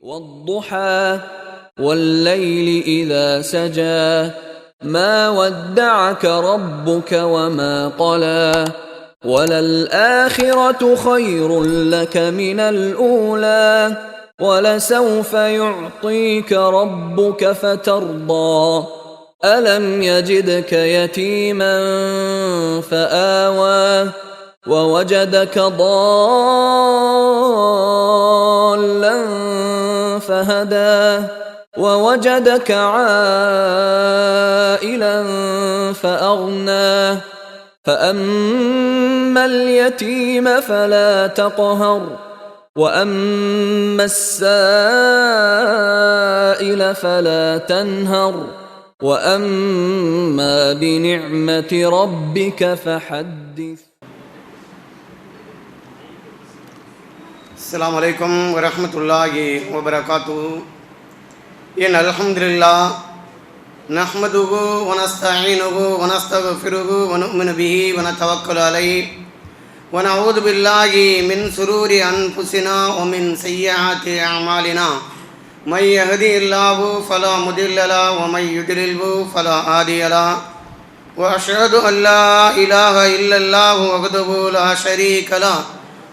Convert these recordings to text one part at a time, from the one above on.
والضحى والليل إذا سجى ما ودعك ربك وما قلى وللآخرة خير لك من الأولى ولسوف يعطيك ربك فترضى ألم يجدك يتيما فآوى ووجدك ضالا فهدى ووجدك عائلا فأغنى فأما اليتيم فلا تقهر وأما السائل فلا تنهر وأما بنعمة ربك فحدث. السلام عليكم ورحمة الله وبركاته. إن الحمد لله نحمده ونستعينه ونستغفره ونؤمن به ونتوكل عليه ونعوذ بالله من شرور أنفسنا ومن سيئات أعمالنا من يهدي الله فلا مضل له ومن يضلل فلا هادي له وأشهد أن لا إله إلا الله وحده لا شريك له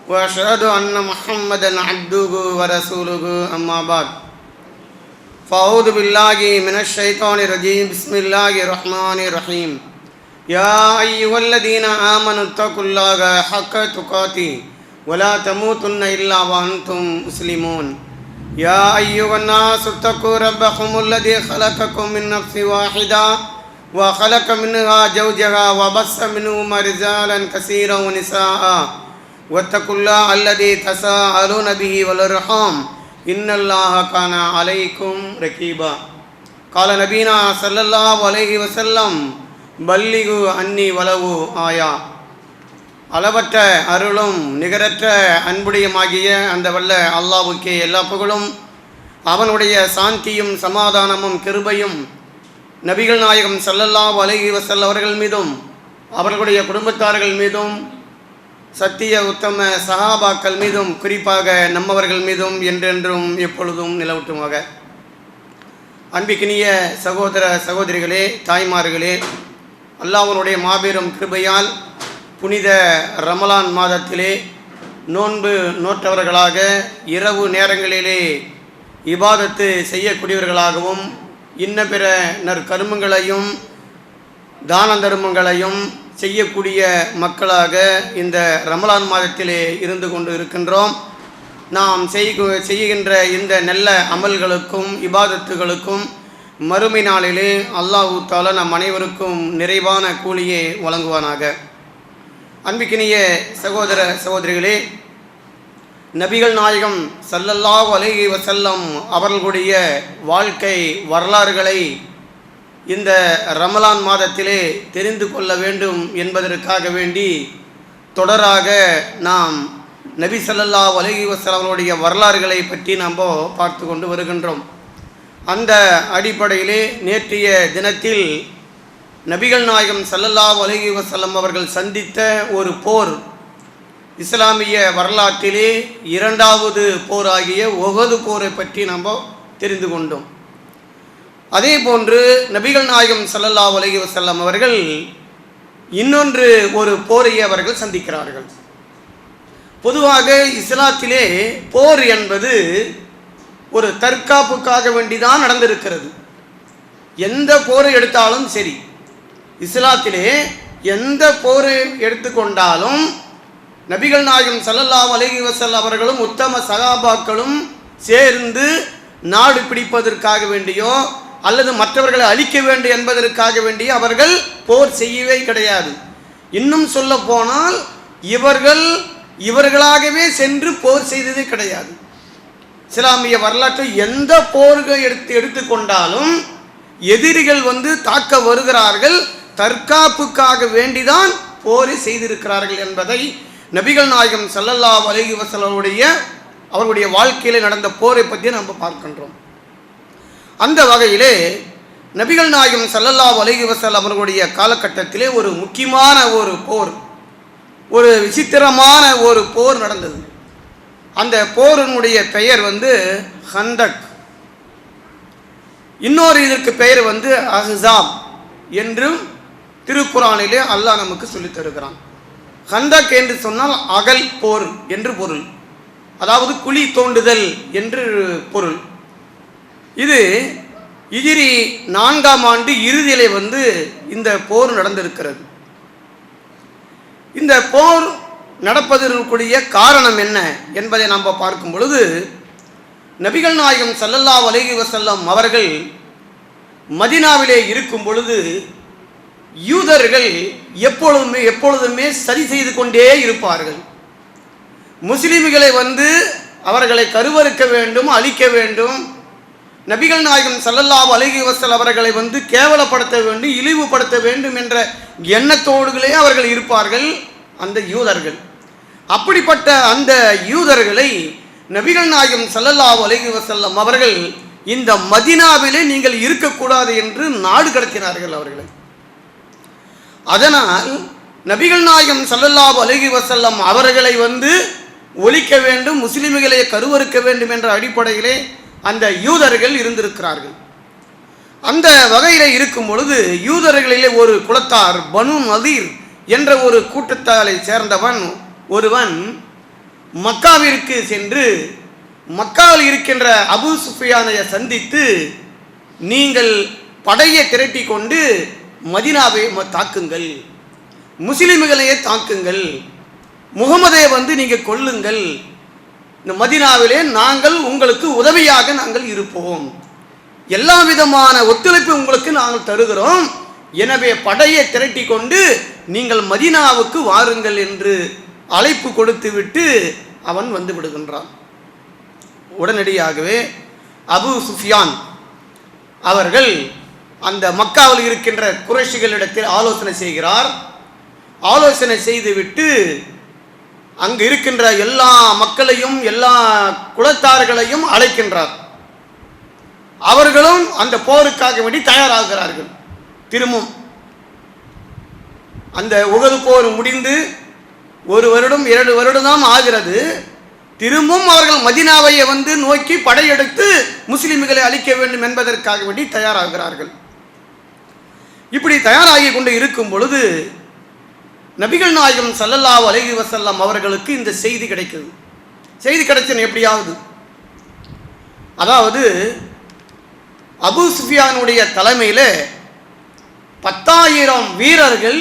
وأشهد أن محمدا عبده ورسوله أما بعد فأعوذ بالله من الشيطان الرجيم بسم الله الرحمن الرحيم يا أيها الذين آمنوا اتقوا الله حق تقاته ولا تموتن إلا وأنتم مسلمون يا أيها الناس اتقوا ربكم الذي خلقكم من نفس واحدة وخلق منها زوجها وبث منهما رجالا كثيرا ونساء واتقوا الله الذي تساءلون به والأرحام إن الله كان عليكم رقيبا قال نبينا صلى الله عليه وسلم பல்லிகு அன்னி வலவு ஆயா. அளவற்ற அருளும் நிகரற்ற அன்புடையமாகிய அந்த வல்ல அல்லாஹ்வுக்கே எல்லா புகழும், அவனுடைய சாந்தியும் சமாதானமும் கிருபையும் நபிகள் நாயகம் ஸல்லல்லாஹு அலைஹி வஸல்லம் அவர்கள் மீதும் அவர்களுடைய குடும்பத்தார்கள் மீதும் சத்திய உத்தம சஹாபாக்கள் மீதும் குறிப்பாக நம்மவர்கள் மீதும் என்றென்றும் எப்பொழுதும் நிலவட்டுமாக. அன்பிக்கினிய சகோதர சகோதரிகளே, தாய்மார்களே, அல்லாஹ்வுடைய மாபெரும் கிருபையால் புனித ரமலான் மாதத்திலே நோன்பு நோற்றவர்களாக இரவு நேரங்களிலே இபாதத்து செய்யக்கூடியவர்களாகவும் இன்ன பிற நற்கருமங்களையும் தான தர்மங்களையும் செய்யக்கூடிய மக்களாக இந்த ரமலான் மாதத்திலே இருந்து கொண்டு இருக்கின்றோம். நாம் செய்கின்ற இந்த நல்ல அமல்களுக்கும் இபாதத்துகளுக்கும் மறுமை நாளிலே அல்லாஹ் தஆலா நம் அனைவருக்கும் நிறைவான கூலியை வழங்குவானாக. அன்பிக்கினிய சகோதர சகோதரிகளே, நபிகள் நாயகம் ஸல்லல்லாஹு அலைஹி வஸல்லம் அவர்களுடைய வாழ்க்கை வரலாறுகளை இந்த ரமலான் மாதத்திலே தெரிந்து கொள்ள வேண்டும் என்பதற்காக வேண்டி தொடராக நாம் நபி ஸல்லல்லாஹு அலைஹி வஸல்லம் அவர்களுடைய வரலாறுகளை பற்றி நாம் பார்த்து கொண்டு வருகின்றோம். அந்த அடிப்படையிலே நேற்றைய தினத்தில் நபிகள் நாயகம் ஸல்லல்லாஹு அலைஹி வஸல்லம் அவர்கள் சந்தித்த ஒரு போர், இஸ்லாமிய வரலாற்றிலே இரண்டாவது போராகிய உஹது போரை பற்றி நாம் தெரிந்து கொண்டோம். அதே போன்று நபிகள் நாயகம் ஸல்லல்லாஹு அலைஹி வஸல்லம் அவர்கள் இன்னொன்று ஒரு போரை அவர்கள் சந்திக்கிறார்கள். பொதுவாக இஸ்லாத்திலே போர் என்பது ஒரு தற்காப்புக்காக வேண்டிதான் நடந்திருக்கிறது. எந்த போரை எடுத்தாலும் சரி, இஸ்லாத்திலே எந்த போரை எடுத்துக்கொண்டாலும் நபிகள் நாயகம் ஸல்லல்லாஹு அலைஹி வஸல்லம் அவர்களும் உத்தம சஹாபாக்களும் சேர்ந்து நாடு பிடிப்பதற்காக வேண்டியோ அல்லது மற்றவர்களை அழிக்க வேண்டும் என்பதற்காக வேண்டிய அவர்கள் போர் செய்யவே கிடையாது. இன்னும் சொல்ல போனால் இவர்களாகவே சென்று போர் செய்ததே கிடையாது. இஸ்லாமிய வரலாற்றில் எந்த போர்கள் எடுத்துக்கொண்டாலும் எதிரிகள் தாக்க வருகிறார்கள், தற்காப்புக்காக வேண்டிதான் போரை செய்திருக்கிறார்கள் என்பதை நபிகள் நாயகம் ஸல்லல்லாஹு அலைஹி வஸல்லம் அவர்களுடைய வாழ்க்கையில் நடந்த போரை பற்றி நாம் பார்க்கின்றோம். அந்த வகையிலே நபிகள் நாயகம் ஸல்லல்லாஹு அலைஹி வஸல்லம் அவர்களுடைய காலகட்டத்திலே ஒரு முக்கியமான ஒரு போர், ஒரு விசித்திரமான ஒரு போர் நடந்தது. அந்த போரினுடைய பெயர் வந்து ஹந்தக். இன்னொரு இதற்கு பெயர் வந்து அஹ்ஸாப் என்றும் திருக்குர்ஆனிலே அல்லாஹ் நமக்கு சொல்லித் தருகிறான். ஹந்தக் என்று சொன்னால் அகல் போர் என்று பொருள், அதாவது குழி தோண்டுதல் என்று பொருள். இது ஹிஜ்ரி 4ஆம் ஆண்டு இறுதியிலே வந்து இந்த போர் நடந்திருக்கிறது. இந்த போர் நடப்பதற்குரிய காரணம் என்ன என்பதை நாம் பார்க்கும் பொழுது, நபிகள் நாயகம் ஸல்லல்லாஹு அலைஹி வஸல்லம் அவர்கள் மதீனாவிலே இருக்கும் பொழுது யூதர்கள் எப்பொழுதுமே சரி செய்து கொண்டே இருப்பார்கள். முஸ்லிம்களை வந்து அவர்களை கருவறுக்க வேண்டும், அழிக்க வேண்டும், நபிகள் நாயகம் ஸல்லல்லாஹு அலைஹி வஸல்லம் அவர்களை வந்து கேவலப்படுத்த வேண்டும், இழிவுபடுத்த வேண்டும் என்ற எண்ணத்தோடுகளே அவர்கள் இருப்பார்கள் அந்த யூதர்கள். அப்படிப்பட்ட அந்த யூதர்களை நபிகள் நாயகம் ஸல்லல்லாஹு அலைஹி வஸல்லம் அவர்கள் இந்த மதீனாவிலே நீங்கள் இருக்கக்கூடாது என்று நாடு கடத்தினார்கள் அவர்களை. அதனால் நபிகள் நாயகம் ஸல்லல்லாஹு அலைஹி வஸல்லம் அவர்களை வந்து ஒழிக்க வேண்டும், முஸ்லிம்களை கருவறுக்க வேண்டும் என்ற அடிப்படையிலே அந்த யூதர்கள் இருந்திருக்கிறார்கள். அந்த வகையில் இருக்கும் பொழுது யூதர்களிலே ஒரு குலத்தார் பனு நதீர் என்ற ஒரு கூட்டத்தாரை சேர்ந்தவன் ஒருவன் மக்காவிற்கு சென்று மக்காவில் இருக்கின்ற அபூ சுஃபியானை சந்தித்து, நீங்கள் படையை திரட்டி கொண்டு மதீனாவை தாக்குங்கள், முஸ்லிம்களையே தாக்குங்கள், முகமதை வந்து நீங்கள் கொல்லுங்கள், இந்த மதீனாவிலே நாங்கள் உங்களுக்கு உதவியாக நாங்கள் இருப்போம், எல்லா விதமான ஒத்துழைப்பு உங்களுக்கு நாங்கள் தருகிறோம், எனவே படையை திரட்டி கொண்டு நீங்கள் மதீனாவுக்கு வாருங்கள் என்று அழைப்பு கொடுத்து விட்டு அவன் வந்து விடுகின்றான். உடனடியாகவே அபூ சுஃபியான் அவர்கள் அந்த மக்காவில் இருக்கின்ற குறைஷிகளிடத்தில் ஆலோசனை செய்கிறார். ஆலோசனை செய்துவிட்டு அங்கு இருக்கின்ற எல்லா மக்களையும் எல்லா குலத்தார்களையும் அழைக்கின்றார். அவர்களும் அந்த போருக்காக வேண்டி தயாராகிறார்கள். திரும்பவும் அந்த உஹது போர் முடிந்து 1 வருடம் 2 வருடம் தான் ஆகிறது. திரும்பவும் அவர்கள் மதீனாவை வந்து நோக்கி படையெடுத்து முஸ்லிம்களை அழிக்க வேண்டும் என்பதற்காக வேண்டி தயாராகிறார்கள். இப்படி தயாராகி கொண்டு இருக்கும் பொழுது நபிகள் நாயகம் ஸல்லல்லாஹு அலைஹி வஸல்லம் அவர்களுக்கு இந்த செய்தி கிடைக்குது. செய்தி கிடைச்சது எப்படியாவது, அதாவது அபூ சுஃபியானுடைய தலைமையில் 10,000 வீரர்கள்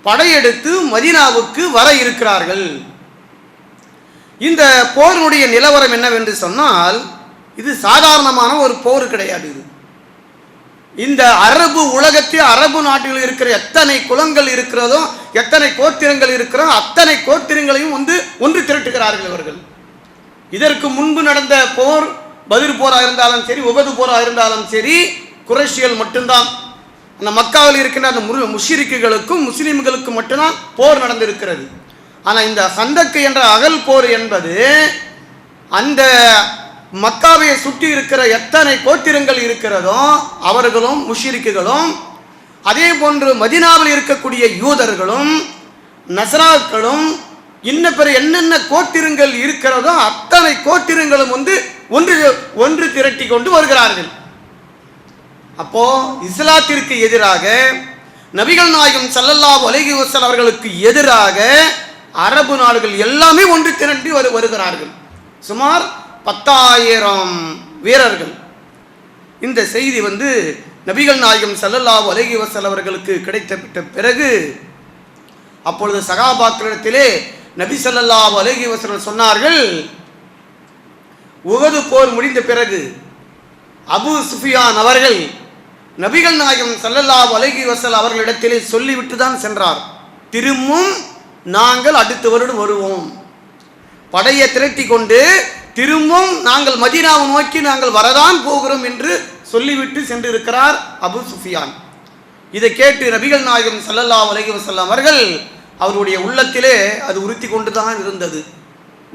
படையெடுத்து மதீனாவுக்கு வர இருக்கிறார்கள். இந்த போரினுடைய நிலவரம் என்னவென்று சொன்னால், இது சாதாரணமான ஒரு போர் கிடையாது. இது இந்த அரபு உலகத்தில் அரபு நாட்டில் இருக்கிற எத்தனை குலங்கள் இருக்கிறதோ, எத்தனை கோத்திரங்கள் இருக்கிறதோ, அத்தனை கோத்திரங்களையும் வந்து ஒன்று திரட்டுகிறார்கள் இவர்கள். இதற்கு முன்பு நடந்த போர் பத்ர் போராக இருந்தாலும் சரி, உஹது போராக இருந்தாலும் சரி, குறைஷிகள் மட்டும்தான். அந்த மக்காவில் இருக்கின்ற அந்த முஷ்ரிக்குகளுக்கும் முஸ்லிம்களுக்கும் மட்டும்தான் போர் நடந்திருக்கிறது. ஆனால் இந்த ஹந்தக் என்ற அகல் போர் என்பது அந்த மக்காவை சுற்றி இருக்கிற எத்தனை கோத்திரங்கள் இருக்கிறதோ அவர்களும் முஷ்ரிக்குகளும், அதே போன்று மதீனாவில் இருக்கக்கூடிய யூதர்களும் நஸ்ராக்களும் இன்ன பிற என்னென்ன கோத்திரங்கள் இருக்கிறதோ அத்தனை கோத்திரங்களும் வந்து ஒன்று திரட்டி கொண்டு வருகிறார்கள். அப்போ இஸ்லாத்திற்கு எதிராக நபிகள் நாயகம் ஸல்லல்லாஹு அலைஹி வஸல்லம் அவர்களுக்கு எதிராக அரபு நாடுகள் எல்லாமே ஒன்று திரட்டி வருகிறார்கள். சுமார் 10,000 வீரர்கள். இந்த செய்தி வந்து நபிகள் நாயகம் ஸல்லல்லாஹு அலைஹி வஸல்லம் அவர்களுக்கு கிடைத்த பிறகு அப்பொழுது சகாபாக்களிடத்திலே நபி ஸல்லல்லாஹு அலைஹி வஸல்லம் சொன்னார்கள், உஹது போர் முடிந்த பிறகு அபூ சுஃபியான் அவர்கள் நபிகள் நாயகம் ஸல்லல்லாஹு அலைஹி வஸல்லம் அவர்களிடத்திலே சொல்லிவிட்டு தான் சென்றார், திரும்பவும் நாங்கள் அடுத்த வருடம் வருவோம், படையை திரட்டி கொண்டு திரும்பவும் நாங்கள் மதீனாவை நோக்கி நாங்கள் வரதான் போகிறோம் என்று சொல்லிவிட்டு சென்று இருக்கிறார் அபூ சுஃபியான். இதை கேட்டு நபிகள் நாயகம் ஸல்லல்லாஹு அலைஹி வஸல்லம் அவர்கள் அவருடைய உள்ளத்திலே அது உறுத்தி கொண்டு தான் இருந்தது.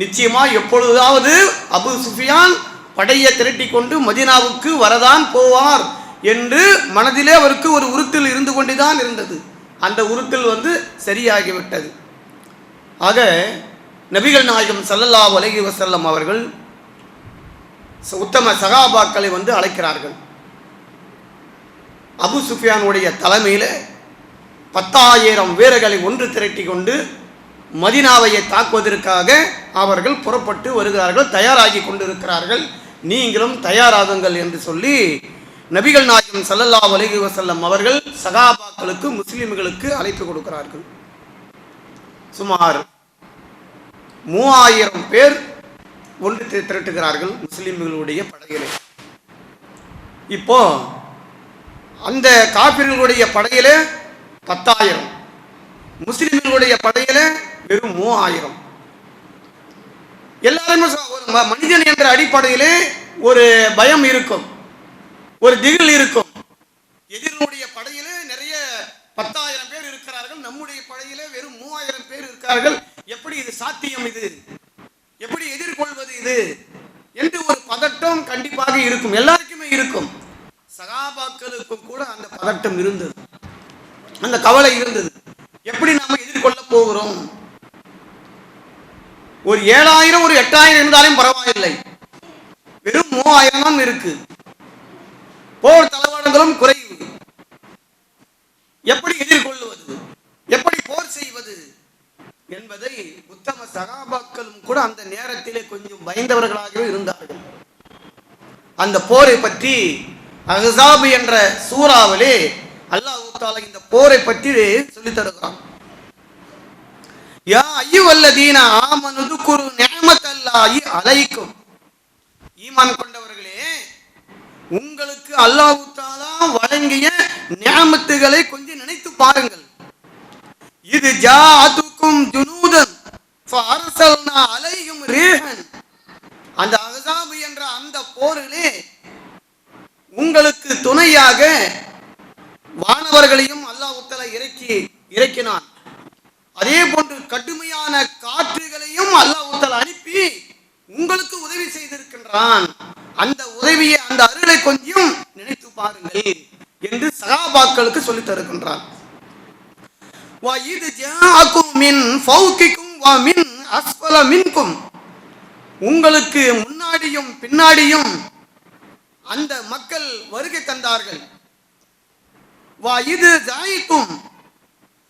நிச்சயமா எப்பொழுதாவது அபூ சுஃபியான் படையை திரட்டி கொண்டு மதீனாவுக்கு வரதான் போவார் என்று மனதிலே அவருக்கு ஒரு உறுத்தல் இருந்து கொண்டுதான் இருந்தது. அந்த உறுத்தல் வந்து சரியாகிவிட்டது. ஆக நபிகள் நாயகம் ஸல்லல்லாஹு அலைஹி வஸல்லம் அவர்கள் உத்தம சகாபாக்களை வந்து அழைக்கிறார்கள். அபு சுஃபியானுடைய தலைமையில் 10,000 வீரர்களை ஒன்று திரட்டி கொண்டு மதீனாவையை தாக்குவதற்காக அவர்கள் புறப்பட்டு வருகிறார்கள், தயாராகி கொண்டிருக்கிறார்கள். நீங்களும் தயாராகுங்கள் என்று சொல்லி நபிகள் நாயகம் ஸல்லல்லாஹு அலைஹி வஸல்லம் அவர்கள் சகாபாக்களுக்கு, முஸ்லிம்களுக்கு அழைப்பு கொடுக்கிறார்கள். சுமார் 3000 பேர் ஒன்று திரட்டுகிறார்கள் முஸ்லிம்களுடைய படையிலே. இப்போ அந்த காபிர்களுடைய படையிலே 10,000, முஸ்லிம்களுடைய படையிலே வெறும் 3000. எல்லாருமே ஒரு மனிதன் என்ற அடிப்படையிலே ஒரு பயம் இருக்கும், ஒரு திகில் இருக்கும். எதிரினுடைய படையிலே நிறைய 10,000 பேர் இருக்கிறார்கள், நம்முடைய படையிலே வெறும் 3000 பேர் இருக்கிறார்கள். எப்படி இது சாத்தியம், இது எப்படி எதிர்கொள்வது இது என்று ஒரு பதட்டம் கண்டிப்பாக இருக்கும், எல்லாருக்குமே இருக்கும். சகாபாக்களுக்கும் கூட அந்த பதட்டம் இருந்தது, அந்த கவலை இருந்தது. எப்படி நாம எதிர்கொள்ள போகிறோம்? ஒரு 7,000 ஒரு 8,000 இருந்தாலும் பரவாயில்லை, வெறும் 3000 தான் இருக்கு. போர் தளவாடங்களும் குறைவு. எப்படி எதிர்கொள்வது, எப்படி போர் செய்வது என்பதை உத்தம சகாபாக்களும் கூட அந்த நேரத்திலே கொஞ்சம் பயந்தவர்களாகவே இருந்தார்கள். அந்த போரை பற்றி அஹ்ஸாப் என்ற சூறாவிலே அல்லாஹ் தஆலா இந்த போரை பற்றி சொல்லி தருகிறான். யா அய்யுஹல்லதீன ஆமனு துக்குரு நிஅமத்தல்லாஹி அலைக்கும், ஈமான் கொண்டவர்களே, உங்களுக்கு அல்லாஹ் தஆலா வழங்கிய நிஅமத்துகளை கொஞ்சம் நினைத்து பாருங்கள். இது ஜாஅதுக்கும் ஜுனூதன் ஃபஅர்ஸல்னா அலைஹிம் ரீஹன், அந்த அஹ்ஸாப் என்ற அந்த போரிலே உங்களுக்கு துணையாக வானவர்களையும் அல்லாஹ் தஆலா இறக்கினான். அதே போன்று கடுமையான காற்றுகளையும் அல்லாஹ் தஆலா அனுப்பி உங்களுக்கு உதவி செய்திருக்கின்றான். அந்த உதவியை, அந்த அருளை கொஞ்சம் நினைத்து பாருங்கள் என்று சகாபாக்களுக்கு சொல்லித் தருகின்றான். வா இது ஜாஅக்கும் மின் ஃபௌகிக்கும் வ மின் அஸ்ஃபல மின்கும், உங்களுக்கு முன்னாடியும் பின்னாடியும் அந்த மக்கள் வருகை தந்தார்கள். வா இது ஜாயித்தும்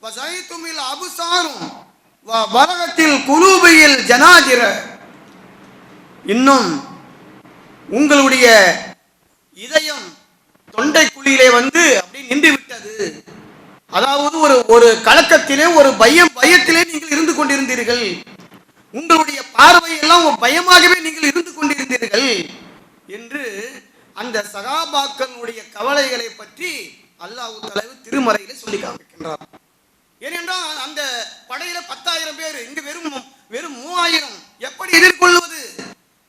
வ ஜாயித்துமில் அபுசாரும் வ பரகத்தில் குலூபியில் ஜனாஜிர, இன்னும் உங்களுடைய இதயம் தொண்டை குழியிலே வந்து அப்படி நின்று விட்டது. அதாவது ஒரு கலக்கத்திலே, ஒரு பயத்திலே நீங்கள் இருந்து கொண்டிருந்தீர்கள். உங்களுடைய பார்வை எல்லாம் பயமாகவே நீங்கள் இருந்து கொண்டிருந்தீர்கள் என்று அந்த சகாபாக்களுடைய கவலைகளை பற்றி அல்லாஹ் தஆலா திருமறையிலே சொல்லி காண்பிக்கின்றார். ஏனென்றால் அந்த படையில 10,000 பேர், இங்கு வெறும் 3000, எப்படி எதிர்கொள்வது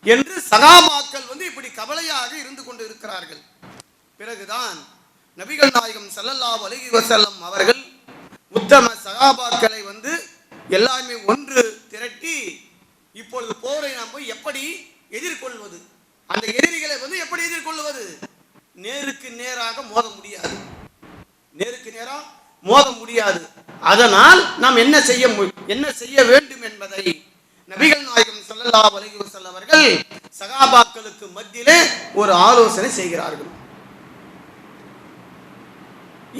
என்று சகாபாக்கள் வந்து இப்படி கவலையாக இருந்து கொண்டு இருக்கிறார்கள். பிறகுதான் நபிகள் நாயகம் ஸல்லல்லாஹு அலைஹி வஸல்லம் அவர்கள் உத்தம சகாபாக்களை வந்து எல்லாருமே ஒன்று திரட்டி, இப்பொழுது போரை நாம் போய் எப்படி எதிர்கொள்வது, அந்த எதிரிகளை வந்து எப்படி எதிர்கொள்வது? நேருக்கு நேராக மோத முடியாது, நேருக்கு நேராக மோத முடியாது. அதனால் நாம் என்ன செய்ய வேண்டும் என்பதை நபிகள் நாயகம் ஸல்லல்லாஹு அலைஹி வஸல்லம் அவர்கள் சகாபாக்களுக்கு மத்தியிலே ஒரு ஆலோசனை செய்கிறார்கள்.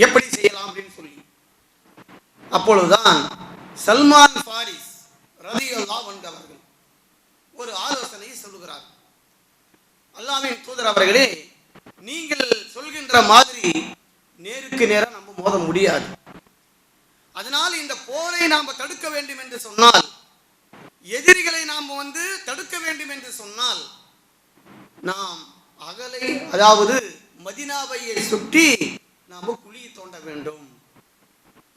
எப்படி செய்யலாம் அப்படின்னு சொல்லி. அப்பொழுதுதான் சல்மான் ஃபாரிஸ் ரலியல்லாஹு அன்ஹு அவர்கள் ஒரு ஆலோசனையை சொல்லுகிறார். அல்லாஹ்வின் தூதர் அவர்களே, நீங்கள் சொல்கின்ற மாதிரி நேருக்கு நேராக நம்ம மோத முடியாது. அதனால் இந்த போரை நாம் தடுக்க வேண்டும் என்று சொன்னால், எதிரிகளை நாம் வந்து தடுக்க வேண்டும் என்று சொன்னால், நாம் அகலை, அதாவது மதீனாவை சுற்றி நாம் குழி தோண்ட வேண்டும்,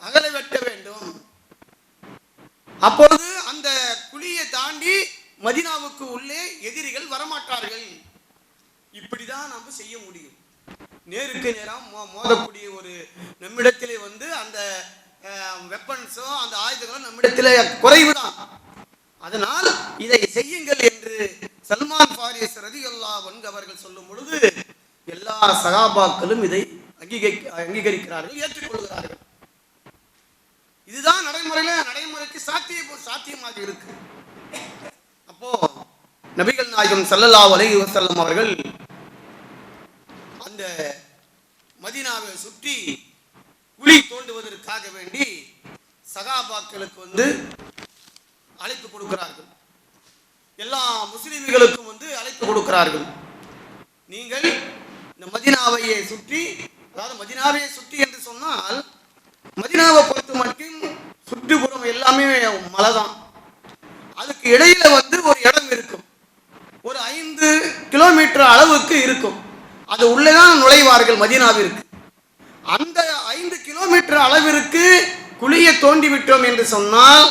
அகலை வெட்ட வேண்டும். அப்பொழுது அந்த குழியை தாண்டி மதீனாவுக்கு உள்ளே எதிரிகள் வரமாட்டார்கள். இப்படிதான் நாம் செய்ய முடியும். நேருக்கு நேராக மோதக்கூடிய ஒரு நம்மிடத்திலே வந்து அந்த வெப்பன்ஸோ அந்த ஆயுதங்களோ நம்மிடத்திலே குறைவுதான். அதனால் இதை செய்யுங்கள் என்று சல்மான் ஃபாரிஸ் ரலியல்லாஹு அன்ஹு அவர்கள் சொல்லும் பொழுது எல்லா சகாபாக்களும் இதை அங்கீகரிக்கிறார்கள், ஏற்றுக்கொள்கிறார்கள். இதுதான் நடைமுறைக்கு சாத்தியமாக இருக்கு. அப்போ நபிகள் நாயகம் ஸல்லல்லாஹு அலைஹி வஸல்லம் அவர்கள் அந்த மதீனாவை சுற்றி குழி தோண்டுவதற்காக வேண்டி சகாபாக்களுக்கு அழைப்பு கொடுக்கிறார்கள். எல்லா முஸ்லிம்களுக்கும் அழைப்பு கொடுக்கிறார்கள். நீங்கள் இந்த மதீனாவையை சுற்றி, அதாவது மதீனாவையை சுற்றி என்று சொன்னால் மதீனாவை பொறுத்த மட்டும் சுற்றுப்புறம் எல்லாமே மலை தான். அதுக்கு இடையில ஒரு இடம் இருக்கும், ஒரு 5 கிலோமீட்டர் அளவுக்கு இருக்கும். அது உள்ளேதான் நுழைவார்கள் மதீனாவிற்கு. அந்த 5 கிலோமீட்டர் அளவிற்கு குழியை தோண்டி விட்டோம் என்று சொன்னால்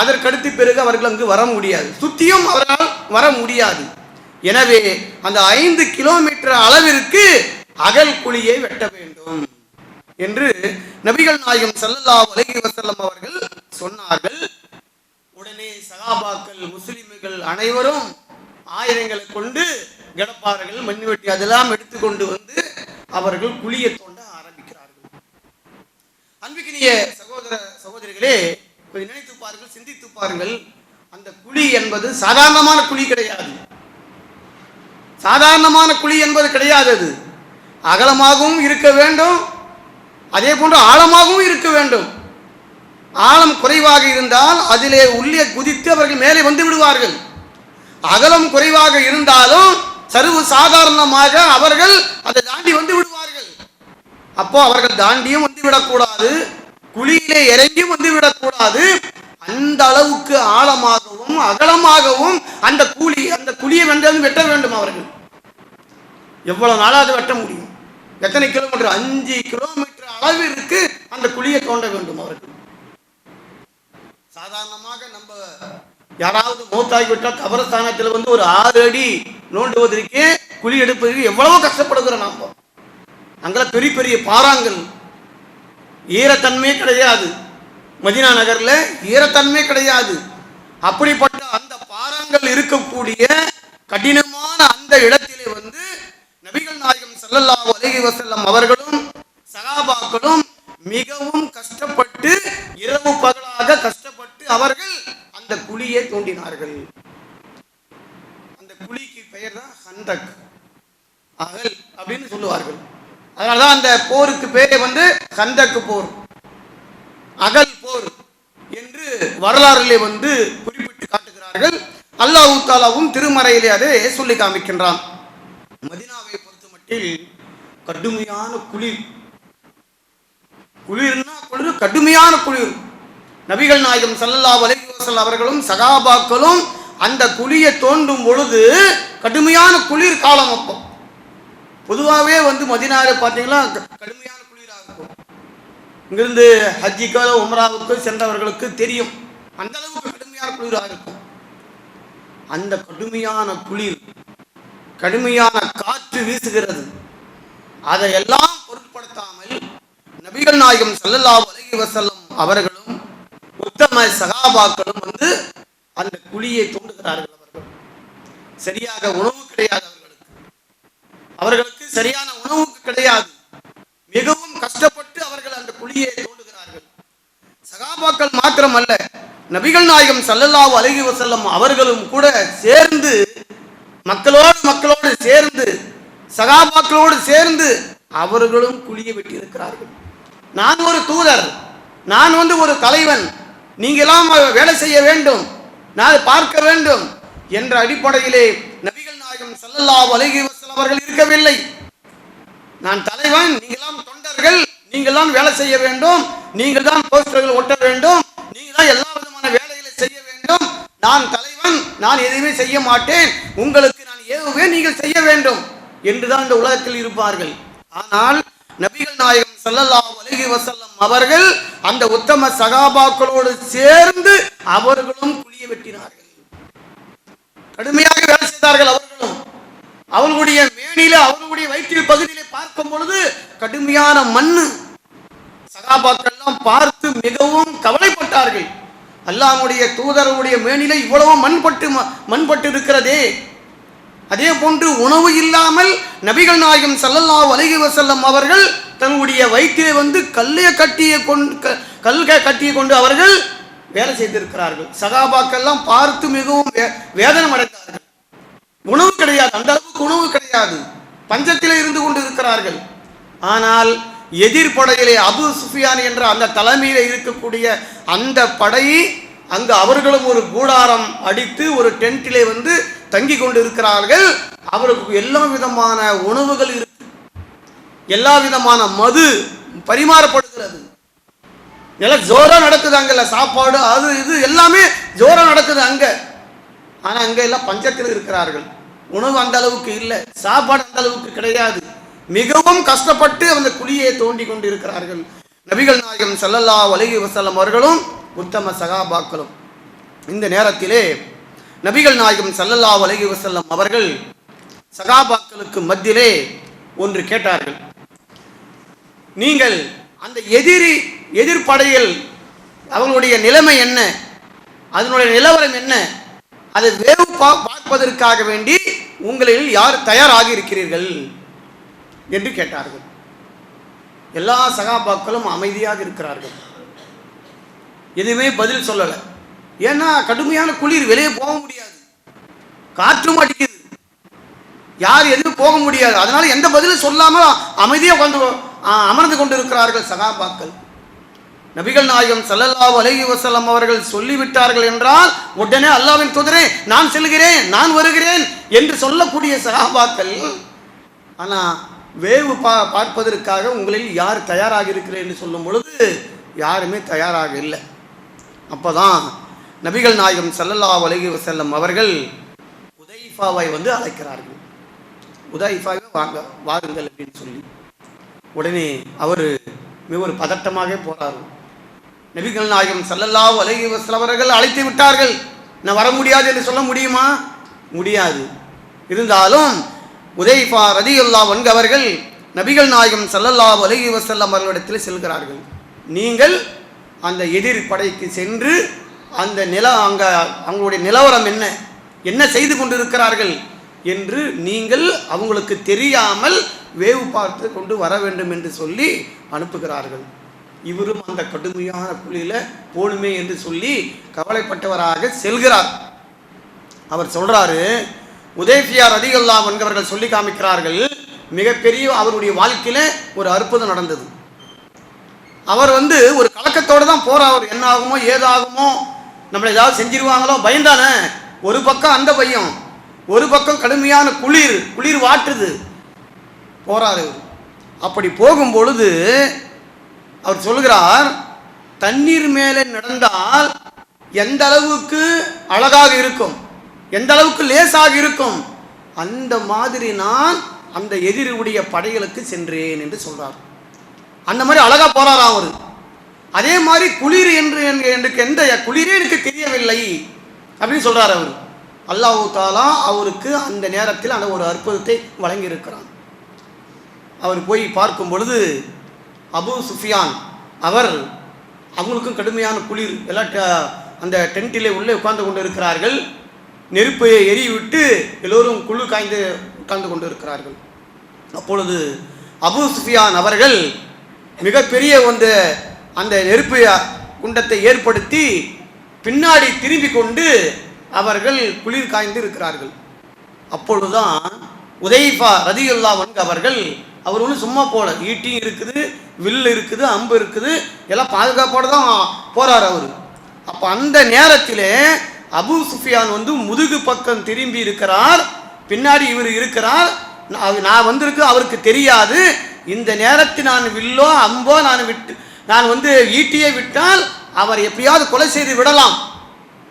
அதற்கடுத்து பிறகு அவர்கள் அங்கு வர முடியாது, சுத்தியும் அவரால் வர முடியாது. எனவே அந்த 5 கிலோமீட்டர் அளவிற்கு அகல் குழியை வெட்ட வேண்டும் என்று நபிகள் நாயகம் ஸல்லல்லாஹு அலைஹி வஸல்லம் அவர்கள் சொன்னார்கள். உடனே சகாபாக்கள் முஸ்லிம்கள் அனைவரும் ஆயுதங்களை கொண்டு கடப்பார்கள், மண்வெட்டி அதெல்லாம் எடுத்துக்கொண்டு அவர்கள் குழியை தோண்ட ஆரம்பிக்கிறார்கள். அன்பிற்கினிய சகோதர சகோதரிகளே, கொஞ்சம் நினைத்து பாருங்கள், சிந்தித்து பாருங்கள். அந்த குழி என்பது சாதாரணமான குழி கிடையாது. சாதாரணமான குழி என்பது கிடையாது. அது அகலமாகவும் இருக்க வேண்டும், அதே போன்று ஆழமாகவும் இருக்க வேண்டும். ஆழம் குறைவாக இருந்தால் அதிலே உள்ளே குதித்து அவர்கள் மேலே வந்து விடுவார்கள். அகலம் குறைவாக இருந்தாலும் சர்வ சாதாரணமாக அவர்கள் அதை தாண்டி வந்து விடுவார்கள். அப்போ அவர்கள் தாண்டியும் வந்து விடக்கூடாது, குழியிலே இறங்கியும் வந்து விடக்கூடாது. அந்த அளவுக்கு ஆழமாகவும் அகலமாகவும் அந்த குழியை வெட்ட வேண்டும். அவர்கள் எவ்வளவு நாளாவது வெட்ட முடியும்? எத்தனை கிலோமீட்டர்? 5 கிலோமீட்டர் அளவிற்கு அந்த குழியை தோண்ட வேண்டும் அவர்கள். சாதாரணமாக நம்ம யாராவது மௌத்தாகிவிட்டால் கபரஸ்தானத்தில் ஒரு 6 அடி நோண்டுவதற்கே குழி எடுப்பதற்கு எவ்வளவோ கஷ்டப்படுகிறோம். நம்ம அங்கெல்லாம் பெரிய பெரிய பாறாங்கள், ஈரத்தன்மை கிடையாது. மதீனா நகர்ல ஈரத்தன்மை கிடையாது. அப்படிப்பட்ட அந்த பாறாங்கள் இருக்கக்கூடிய கடினமான அந்த இடத்திலே நபிகள் நாயகம் ஸல்லல்லாஹு அலைஹி வஸல்லம் அவர்களும் சகாபாக்களும் மிகவும் கஷ்டப்பட்டு இரவு பகலாக கஷ்டப்பட்டு அவர்கள் அந்த குழியை தோண்டினார்கள். அந்த குழிக்கு பெயர் தான் ஹந்தக், அகல் அப்படின்னு சொல்லுவார்கள். அதனாலதான் அந்த போருக்கு பேரே ஹந்தக் போர், அகல் போர் என்று வரலாறுலே குறிப்பிட்டு காட்டுகிறார்கள். அல்லாஹ் தஆலாவும் திருமறையிலே அதை சொல்லி காமிக்கின்றான். மதீனாவை பொறுத்த மட்டில் கடுமையான குளிர், குளிர்னா குளிர், கடுமையான குளிர். நபிகள் நாயகம் ஸல்லல்லாஹு அலைஹி வஸல்லம் அவர்களும் சகாபாக்களும் அந்த குழியை தோண்டும் பொழுது கடுமையான குளிர் காலம். அப்போ பொதுவாகவே மதீனாவை பார்த்தீங்கன்னா கடுமையான குளிராக இருக்கும். இங்கிருந்து ஹஜ்ஜிக்கோ உம்ராவுக்கோ சென்றவர்களுக்கு தெரியும், அந்த அளவுக்கு கடுமையான குளிராக இருக்கும். அந்த கடுமையான குளிர், கடுமையான காற்று வீசுகிறது. அதையெல்லாம் பொருட்படுத்தாமல் நபிகள் நாயகம் ஸல்லல்லாஹு அலைஹி வஸல்லம் அவர்களும் உத்தம சகாபாக்களும் அந்த குழியை தோண்டுகிறார்கள். அவர்கள் சரியாக உணவு கிடையாது, அவர்களுக்கு சரியான உணவு கிடையாது. மிகவும் கஷ்டப்பட்டு அவர்கள் அந்த குழியை தோண்டுகிறார்கள். சகாபாக்கள் மாத்திரமல்ல, நபிகள் நாயகம் ஸல்லல்லாஹு அலைஹி வஸல்லம் அவர்களும் கூட சேர்ந்து மக்களோடு சேர்ந்து சகாபாக்களோடு சேர்ந்து அவர்களும் குழியை வெட்டி இருக்கிறார்கள். நான் ஒரு தூதர், நான் ஒரு தலைவன், நீங்களாம் வேலை செய்ய வேண்டும், நான் பார்க்க வேண்டும் என்ற அடிப்படையிலே நபிகள் நாயகம் ஸல்லல்லாஹு அலைஹி வஸல்லம் அவர்கள் இருக்கவில்லை. நான் தலைவன், நீங்களாம் தொண்டர்கள், நீங்கள் தான் வேலை செய்ய வேண்டும், நீங்கள் தான் போஸ்டர்கள் ஒட்ட வேண்டும், நீங்கள் தான் எல்லா விதமான வேலைகளை செய்ய வேண்டும். நான் தலைவன், நான் எதுவுமே செய்ய மாட்டேன், உங்களுக்கு நான் ஏவுவேன், நீங்கள் செய்ய வேண்டும் என்றுதான் இந்த உலகத்தில் இருப்பார்கள். ஆனால் நபிகள் நாயகம் ஸல்லல்லாஹு அலைஹி வஸல்லம் அவர்கள் அந்த உத்தம சகாபாக்களோடு சேர்ந்து அவர்களும் குழியை வெட்டினார்கள். கடுமையாக வேலை செய்தார்கள். அவர்களுடைய மேனில, அவர்களுடைய வயிற்றில் பகுதியிலே பார்க்கும் பொழுது கடுமையான மண்ணு. சகாபாக்கள் எல்லாம் பார்த்து மிகவும் கவலைப்பட்டார்கள். அல்லாஹ்வுடைய தூதருடைய மேனில இவ்வளவு மண்பட்டு இருக்கிறதே. அதே போன்று உணவு இல்லாமல் நபிகள் நாயகம் ஸல்லல்லாஹு அலைஹி வஸல்லம் அவர்கள் தன்னுடைய வயிற்றிலே கல்லை கட்டிய கொண்டு அவர்கள் வேலை செய்திருக்கிறார்கள். சகாபாக்கெல்லாம் பார்த்து மிகவும் வேதனை அடைந்தார்கள். உணவு கிடையாது, அந்த அளவுக்கு உணவு கிடையாது, பஞ்சத்திலே இருந்து கொண்டு இருக்கிறார்கள். ஆனால் எதிர்படையிலே அபு சுஃபியான் என்ற அந்த தலைமையில இருக்கக்கூடிய அந்த படை, அங்கு அவர்களும் ஒரு கூடாரம் அடித்து ஒரு டென்ட்டிலே வந்து தங்கி கொண்டு இருக்கிறார்கள். அவருக்கு எல்லா விதமான உணவுகள் இருக்கு, எல்லா விதமான மது பரிமாறப்படுகிறது, எல்லாம் ஜோரா நடக்குது. அங்கல்ல சாப்பாடு அது இது எல்லாமே ஜோரா நடக்குது அங்க. ஆனா அங்க எல்லாம் பஞ்சத்தில் இருக்கிறார்கள். உணவு அந்த அளவுக்கு இல்லை, சாப்பாடு அந்த அளவுக்கு கிடையாது. மிகவும் கஷ்டப்பட்டு அந்த குழியை தோண்டி கொண்டு இருக்கிறார்கள். நபிகள் நாயகம் ஸல்லல்லாஹு அலைஹி வஸல்லம் அவர்களும் உத்தம சகாபாக்களும். இந்த நேரத்திலே நபிகள் நாயகம் ஸல்லல்லாஹு அலைஹி வஸல்லம் அவர்கள் சகாபாக்களுக்கு மத்தியிலே ஒன்று கேட்டார்கள். நீங்கள் அந்த எதிர்படையில் அவர்களுடைய நிலைமை என்ன, அதனுடைய நிலவரம் என்ன, அதை வேவு பார்ப்பதற்காக வேண்டி உங்களில் யார் தயாராகி இருக்கிறீர்கள் என்று கேட்டார்கள். எல்லா சகாபாக்களும் அமைதியாக இருக்கிறார்கள், எதுவுமே பதில் சொல்லலை. ஏன்னா கடுமையான குளிர், வெளியே போக முடியாது, காற்றும் அடிக்குது, யார் எதுவும் போக முடியாது. அதனால எந்த பதிலும் சொல்லாமல் அமைதியாக அமர்ந்து கொண்டிருக்கிறார்கள் சகாபாக்கள். நபிகள் நாயகம் ஸல்லல்லாஹு அலைஹி வஸல்லம் அவர்கள் சொல்லிவிட்டார்கள் என்றால் உடனே அல்லாஹ்வின் தூதரே நான் செல்கிறேன், நான் வருகிறேன் என்று சொல்லக்கூடிய சகாபாக்கள். ஆனால் வேவு பார்ப்பதற்காக உங்களில் யார் தயாராக இருக்கிறேன் என்று சொல்லும் பொழுது யாருமே தயாராக இல்லை. அப்போதான் நபிகள் நாயகம் ஸல்லல்லாஹு அலைஹி வஸல்லம் அவர்கள் உதைஃபாவை வந்து அழைக்கிறார்கள். உதைஃபாவை வாருங்கள் அப்படின்னு சொல்லி உடனே அவர் மிக ஒரு பதட்டமாக போறாரு. நபிகள் நாயகம் ஸல்லல்லாஹு அலைஹி வஸல்லம் அவர்கள் அழைத்து விட்டார்கள், நான் வர முடியாது என்று சொல்ல முடியுமா? முடியாது. இருந்தாலும் உதைஃபா ரலியல்லாஹு அன்ஹு அவர்கள் நபிகள் நாயகம் ஸல்லல்லாஹு அலைஹி வஸல்லம் அவர்களிடத்தில் செல்கிறார்கள். நீங்கள் அந்த எதிர் படைக்கு சென்று அந்த அவங்களுடைய நிலவரம் என்ன, என்ன செய்து கொண்டிருக்கிறார்கள் என்று நீங்கள் அவங்களுக்கு தெரியாமல் வேவு பார்த்து கொண்டு வர வேண்டும் என்று சொல்லி அனுப்புகிறார்கள். இவரும் அந்த கடுமையான குழியில போணுமே என்று சொல்லி கவலைப்பட்டவராக செல்கிறார். அவர் சொல்றாரு, உதைஃபியா ரலியல்லாஹு அன்ஹு அவர்கள் சொல்லி காமிக்கிறார்கள், மிகப்பெரிய அவருடைய வாழ்க்கையில ஒரு அற்புதம் நடந்தது. அவர் வந்து ஒரு கலக்கத்தோடு தான் போறார். என்ன ஆகுமோ ஏதாகுமோ, நம்மளை ஏதாவது செஞ்சிருவாங்களோ பயந்தானே. ஒரு பக்கம் அந்த பையன், ஒரு பக்கம் கடுமையான குளிர் வாட்டுது, போறாரு. அப்படி போகும் பொழுது அவர் சொல்கிறார், தண்ணீர் மேலே நடந்தால் எந்த அளவுக்கு அழகாக இருக்கும், எந்த அளவுக்கு லேசாக இருக்கும், அந்த மாதிரி நான் அந்த எதிரியுடைய படைகளுக்கு சென்றேன் என்று சொல்றார். அந்த மாதிரி அழகா போறாராம் அவர். அதே மாதிரி குளிர் என்று எனக்கு எந்த குளிரே எனக்கு தெரியவில்லை அப்படின்னு சொல்றார் அவர். அல்லாஹ் தஆலா அவருக்கு அந்த நேரத்தில் அந்த ஒரு அற்புதத்தை வழங்கி இருக்கிறான். அவர் போய் பார்க்கும் பொழுது அபு சுஃபியான் அவங்களுக்கும் கடுமையான குளிர், எல்லாம் அந்த டென்ட்டிலே உள்ளே உட்கார்ந்து கொண்டு இருக்கிறார்கள். நெருப்பை எரிவிட்டு எல்லோரும் குளிர் காய்ந்து உட்கார்ந்து கொண்டு இருக்கிறார்கள். அப்பொழுது அபு சுஃபியான் அவர்கள் மிகப்பெரிய அந்த நெருப்பு குண்டத்தை ஏற்படுத்தி பின்னாடி திரும்பி கொண்டு அவர்கள் குளிர் காய்ந்து இருக்கிறார்கள். அப்பொழுதுதான் உதைஃபா ரலியல்லாஹு அன்ஹு அவர்கள், அவர் ஒன்றும் சும்மா போல, ஈட்டியும் இருக்குது, வில் இருக்குது, அம்பு இருக்குது, எல்லாம் பாதுகாப்போடு தான் போறார் அவர். அப்போ அந்த நேரத்திலே அபு சுஃபியான் முதுகு பக்கம் திரும்பி இருக்கிறார், பின்னாடி இவர் இருக்கிறார். நான் வந்திருக்கு அவருக்கு தெரியாது. இந்த நேரத்தில் நான் வில்லோ அம்போ நான் ஈட்டியை விட்டால் அவர் எப்படியாவது கொலை செய்து விடலாம்,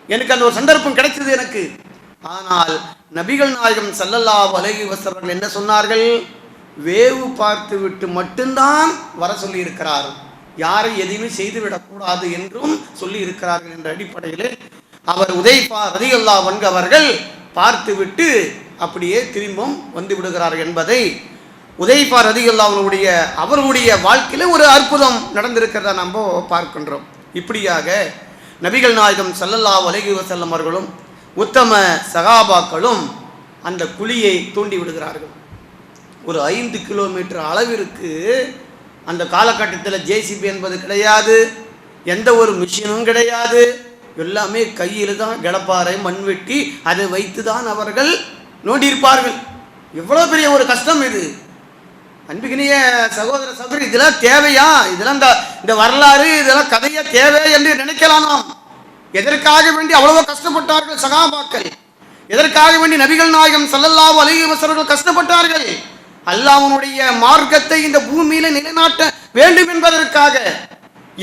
எனக்கு அந்த ஒரு சந்தர்ப்பம் கிடைச்சது எனக்கு. ஆனால் நபிகள் நாயகம் ஸல்லல்லாஹு அலைஹி வஸல்லம் என்ன சொன்னார்கள், வேவு பார்த்து விட்டு மட்டும்தான் வர சொல்லி இருக்கிறார், யாரை எதையுமே செய்துவிடக்கூடாது என்றும் சொல்லி இருக்கிறார்கள் என்ற அடிப்படையில் அவர் உதைஃபா ரலியல்லாஹு அன்ஹு அவர்கள் பார்த்து விட்டு அப்படியே திரும்பவும் வந்து விடுகிறார் என்பதை உதைஃபா ரலியல்லாஹு அன்ஹுடைய அவர்களுடைய வாழ்க்கையில் ஒரு அற்புதம் நடந்திருக்கிறதா நம்ம பார்க்கின்றோம். இப்படியாக நபிகள் நாயகம் ஸல்லல்லாஹு அலைஹி வஸல்லம் அவர்களும் உத்தம சகாபாக்களும் அந்த குழியை தூண்டி விடுகிறார்கள். ஒரு 5 கிலோமீட்டர் அளவிற்கு அந்த காலகட்டத்தில் ஜேசிபி என்பது கிடையாது, எந்த ஒரு மிஷினும் கிடையாது, எல்லாமே கையில் தான் கடப்பாறை மண்வெட்டி அதை வைத்து தான் அவர்கள் நோண்டியிருப்பார்கள். எவ்வளோ பெரிய ஒரு கஷ்டம் இது! அன்புக்கினிய சகோதர சகோதரி, இதெல்லாம் தேவையா? இதெல்லாம் இந்த வரலாறு, இதெல்லாம் கதையா தேவை என்று நினைக்கலாம் நாம். எதற்காக வேண்டி அவ்வளவோ கஷ்டப்பட்டார்கள் சகாபாக்கள்? எதற்காக வேண்டி நபிகள் நாயகம் ஸல்லல்லாஹு அலைஹி வஸல்லம் கஷ்டப்பட்டார்கள்? அல்லாஹ்வுடைய மார்க்கத்தை இந்த பூமியில நிலைநாட்ட வேண்டும் என்பதற்காக.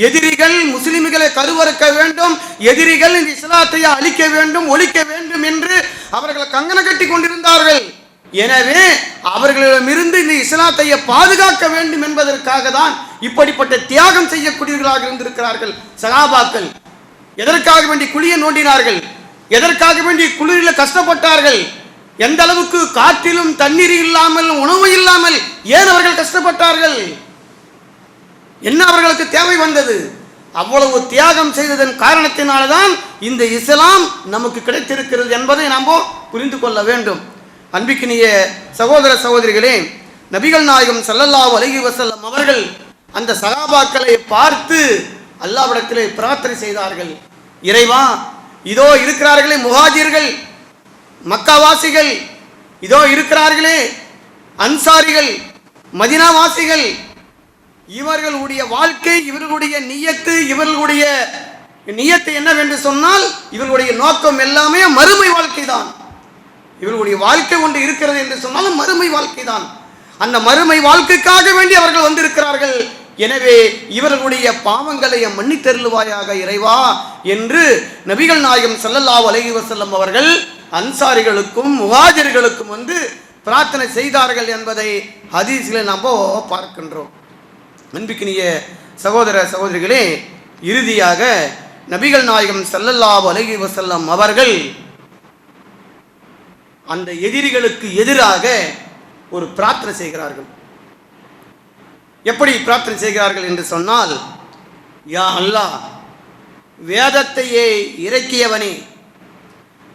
எதிரிகள் முஸ்லிம்களை கருவறுக்க வேண்டும், எதிரிகள் இந்த இஸ்லாத்தை அழிக்க வேண்டும், ஒழிக்க வேண்டும் என்று அவர்கள் கங்கணம் கட்டி கொண்டிருந்தார்கள். எனவே அவர்களிடமிருந்து இந்த இஸ்லாத்தை பாதுகாக்க வேண்டும் என்பதற்காக தான் இப்படிப்பட்ட தியாகம் செய்யக்கூடியவர்களாக இருந்திருக்கிறார்கள் சகாபாக்கள். எதற்காக வேண்டி குழியை நோண்டினார்கள்? எதற்காக வேண்டி குளிரில் கஷ்டப்பட்டார்கள்? எந்த அளவுக்கு காற்றிலும் தண்ணீர் இல்லாமல் உணவு இல்லாமல் ஏன் அவர்கள் கஷ்டப்பட்டார்கள்? என்ன அவர்களுக்கு தேவை வந்தது? அவ்வளவு தியாகம் செய்ததன் காரணத்தினால்தான் இந்த இஸ்லாம் நமக்கு கிடைத்திருக்கிறது என்பதை நாம் புரிந்து கொள்ள வேண்டும். அன்பிக்கினிய சகோதர சகோதரிகளே, நபிகள் நாயகம் ஸல்லல்லாஹு அலைஹி வஸல்லம் அவர்கள் அந்த சகாபாக்களை பார்த்து அல்லாஹ்விடத்திலே பிரார்த்தனை செய்தார்கள். இறைவா, இதோ இருக்கிறார்களே முஹாஜிர்கள், மக்காவாசிகள், இதோ இருக்கிறார்களே அன்சாரிகள், மதீனாவாசிகள், இவர்களுடைய வாழ்க்கை, இவர்களுடைய இவர்களுடைய நியத்து என்னவென்று சொன்னால் இவர்களுடைய நோக்கம் எல்லாமே மறுமை வாழ்க்கை தான். இவர்களுடைய வாழ்க்கை ஒன்று இருக்கிறது என்று சொன்னாலும் மறுமை வாழ்க்கை தான். அந்த மறுமை வாழ்க்கைக்காக வேண்டி அவர்கள் வந்திருக்கிறார்கள். எனவே இவர்களுடைய பாவங்களை மன்னித்தருளுவாயாக இறைவா என்று நபிகள் நாயகம் ஸல்லல்லாஹு அலைஹி வஸல்லம் அவர்கள் அன்சாரிகளுக்கும் முஹாஜிர்களுக்கும் பிரார்த்தனை செய்தார்கள் என்பதை ஹதீஸில் நாம் பார்க்கின்றோம். அன்பிக்கினிய சகோதர சகோதரிகளே, இறுதியாக நபிகள் நாயகம் ஸல்லல்லாஹு அலைஹி வஸல்லம் அவர்கள் அந்த எதிரிகளுக்கு எதிராக ஒரு பிரார்த்தனை செய்கிறார்கள். எப்படி பிரார்த்தனை செய்கிறார்கள் என்று சொன்னால், யா அல்லாஹ், வேதத்தையே இறக்கியவனே,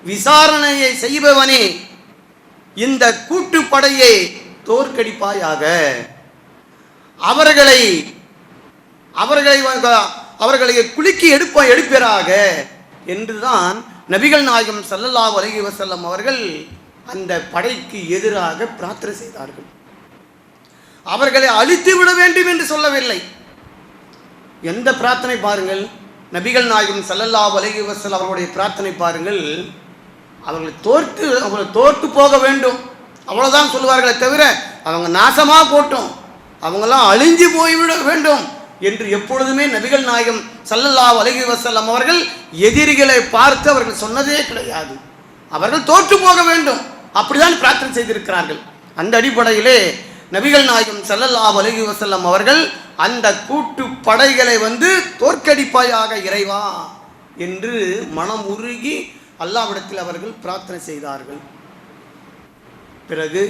விசாரணையை செய்பவனே, இந்த கூட்டுப்படையை தோற்கடிப்பாயாக, அவர்களை குலுக்கி எடுப்பீராக என்றுதான் நபிகள் நாயகம் ஸல்லல்லாஹு அலைஹி வஸல்லம் அவர்கள் அந்த படைக்கு எதிராக பிரார்த்தனை செய்தார்கள். அவர்களை அழித்து விட வேண்டும் என்று சொல்லவில்லை. எந்த பிரார்த்தனை பாருங்கள், நபிகள் நாயகம் ஸல்லல்லாஹு அலைஹி வஸல்லம் அவர்களுடைய பிரார்த்தனை பாருங்கள். அவர்களை தோற்று போக வேண்டும் அவ்வளவுதான் சொல்லுவார்களே தவிர அவங்க நாசமாக போட்டோம், அவங்கெல்லாம் அழிஞ்சு போய்விட வேண்டும் என்று எப்பொழுதுமே நபிகள் நாயகம் ஸல்லல்லாஹு அலைஹி வஸல்லம் அவர்கள் எதிரிகளை பார்த்து அவர்கள் சொன்னதே கிடையாது. அவர்கள் தோற்று போக வேண்டும் அப்படிதான் பிரார்த்தனை செய்திருக்கிறார்கள். அந்த அடிப்படையிலே நபிகள் நாயகம் ஸல்லல்லாஹு அலைஹி வஸல்லம் அவர்கள் அந்த கூட்டு படைகளை தோற்கடிப்பாயாக இறைவா என்று மனம் உருகி அல்லாஹ்விடத்தில் அவர்கள் பிரார்த்தனை செய்தார்கள். பிறகு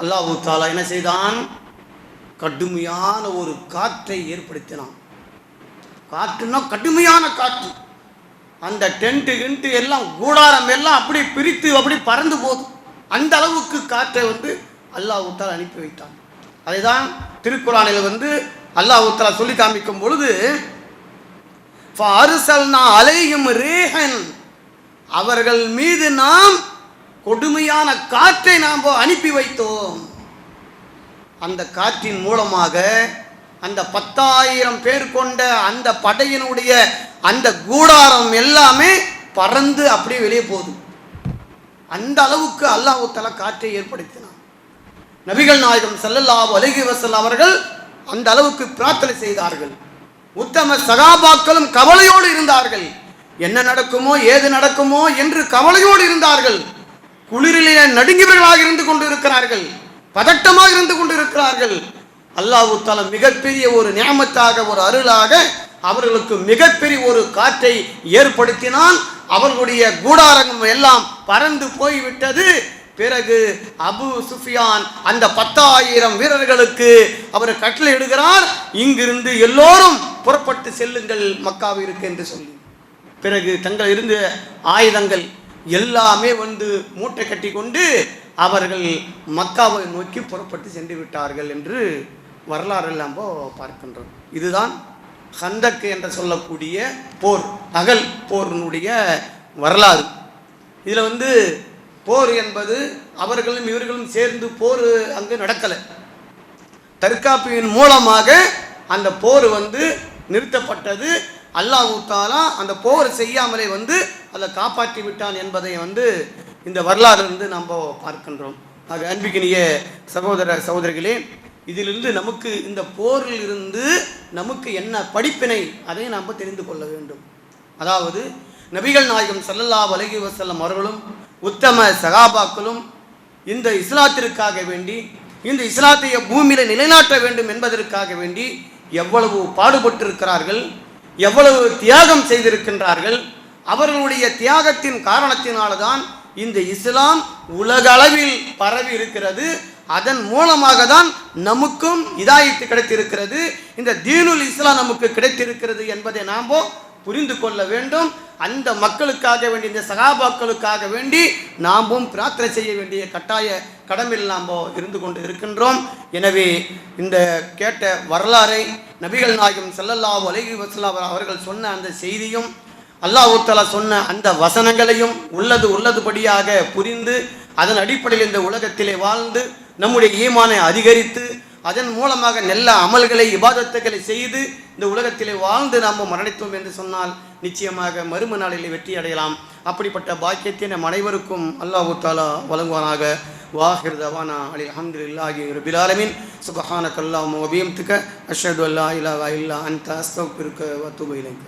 அல்லாஹ் தஆலா என்ன செய்தான்? கடுமையான ஒரு காற்றை ஏற்படுத்தினான். காற்றுன்னா கடுமையான காற்று. அந்த டென்ட்டு எல்லாம் கூடாரம் எல்லாம் அப்படி பிரித்து அப்படி பறந்து போகுது. அந்த அளவுக்கு காற்றை அல்லாஹ் தஆலா அனுப்பி வைத்தான். அதை தான் திருக்குர்ஆனில் அல்லாஹ் தஆலா சொல்லி காமிக்கும் பொழுது, ஃபஅர்ஸல்னா அலைஹிம் ரீஹன், அவர்கள் மீது நாம் கொடுமையான காற்றை நாம் அனுப்பி வைத்தோம். அந்த காற்றின் மூலமாக அந்த 10,000 பேர் கொண்ட அந்த படையினுடைய அந்த கூடாரம் எல்லாமே பறந்து அப்படியே வெளியே போகுது. அந்த அளவுக்கு அல்லாஹ் தஆலா காற்றை ஏற்படுத்தினான். நபிகள் நாயகம் ஸல்லல்லாஹு அலைஹி வஸல்லம் அவர்கள் அந்த அளவுக்கு பிரார்த்தனை செய்தார்கள். உத்தம சகாபாக்களும் கவலையோடு இருந்தார்கள். என்ன நடக்குமோ ஏது நடக்குமோ என்று கவலையோடு இருந்தார்கள். குளிரிலே நடுங்கியவர்களாக இருந்து கொண்டு இருக்கிறார்கள், பதட்டமாக இருந்து கொண்டு இருக்கிறார்கள். அல்லாஹ் தஆலா மிகப்பெரிய ஒரு நியமத்தாக, ஒரு அருளாக அவர்களுக்கு மிகப்பெரிய ஒரு காற்றை ஏற்படுத்தினான். அவர்களுடைய கூடாரங்கள் எல்லாம் பறந்து போய்விட்டது. பிறகு அபு சுஃபியான் அந்த 10,000 வீரர்களுக்கு அவர் கட்டளையிடுகிறார், இங்கிருந்து எல்லோரும் புறப்பட்டு செல்லுங்கள் மக்காவிற்கு என்று சொல்லி. பிறகு தங்கள் இருந்த ஆயுதங்கள் எல்லாமே மூட்டை கட்டி கொண்டு அவர்கள் மக்காவை நோக்கி புறப்பட்டு சென்று விட்டார்கள் என்று வரலாறு எல்லாம் பார்க்கின்றோம். இதுதான் ஹந்தக் என்று சொல்லக்கூடிய போர், அகல் போரினுடைய வரலாறு. இதில் போர் என்பது அவர்களும் இவர்களும் சேர்ந்து போர் அங்கு நடக்கலை. தற்காப்பின் மூலமாக அந்த போர் நிறுத்தப்பட்டது. அல்லாஹ் தஆலா அந்த போர் செய்யாமலே அதை காப்பாற்றி விட்டான் என்பதை இந்த வரலாறு நம்ம பார்க்கின்றோம். ஆக அன்பிக்கினிய சகோதர சகோதரிகளே, இதிலிருந்து நமக்கு இந்த போரில் இருந்து நமக்கு என்ன படிப்பினை அதை நாம் தெரிந்து கொள்ள வேண்டும். அதாவது நபிகள் நாயகம் ஸல்லல்லாஹு அலைஹி வஸல்லம் அவர்களும் உத்தம சகாபாக்களும் இந்த இஸ்லாத்திற்காக வேண்டி, இந்த இஸ்லாத்தை பூமியில் நிலைநாட்ட வேண்டும் என்பதற்காக வேண்டி எவ்வளவு பாடுபட்டிருக்கிறார்கள், எவ்வளவு தியாகம் செய்திருக்கின்றார்கள். அவர்களுடைய தியாகத்தின் காரணத்தினால்தான் இந்த இஸ்லாம் உலக அளவில் பரவி இருக்கிறது. அதன் மூலமாக தான் நமக்கும் இதாயத்து கிடைத்திருக்கிறது. இந்த தீனுல் இஸ்லாம் நமக்கு கிடைத்திருக்கிறது என்பதை நாம் புரிந்து கொள்ள வேண்டும். அந்த மக்களுக்காக வேண்டி, இந்த சகாபாக்களுக்காக வேண்டி நாமும் பிரார்த்தனை செய்ய வேண்டிய கட்டாய கடமையில் நாம் இருந்து கொண்டு இருக்கின்றோம். எனவே இந்த கேட்ட வரலாறை நபிகள் நாயகம் ஸல்லல்லாஹு அலைஹி வஸல்லம் அவர்கள் சொன்ன அந்த செய்தியும், அல்லாஹ் தஆலா சொன்ன அந்த வசனங்களையும் உள்ளதுபடியாக புரிந்து அதன் அடிப்படையில் இந்த உலகத்திலே வாழ்ந்து நம்முடைய ஈமானை அதிகரித்து அதன் மூலமாக நல்ல அமல்களை இபாதத்துகளை செய்து இந்த உலகத்திலே வாழ்ந்து நாம் மரணித்தோம் என்று சொன்னால் நிச்சயமாக மறும நாளிலே வெற்றி அடையலாம். அப்படிப்பட்ட பாக்கியத்தை நம் அனைவருக்கும் அல்லாஹ் தஆலா வழங்குவானாக. வாஹிர் தவானா அல்ஹம்துலில்லாஹி ரப்பில் ஆலமீன். சுப்ஹானக அல்லாஹும்ம வ பிஹம்திக அஷ்ஹது அல்லா இலாஹா இல்லா அன்த அஸ்தக்ஃபிருக வ அத்தூபு இலைக்.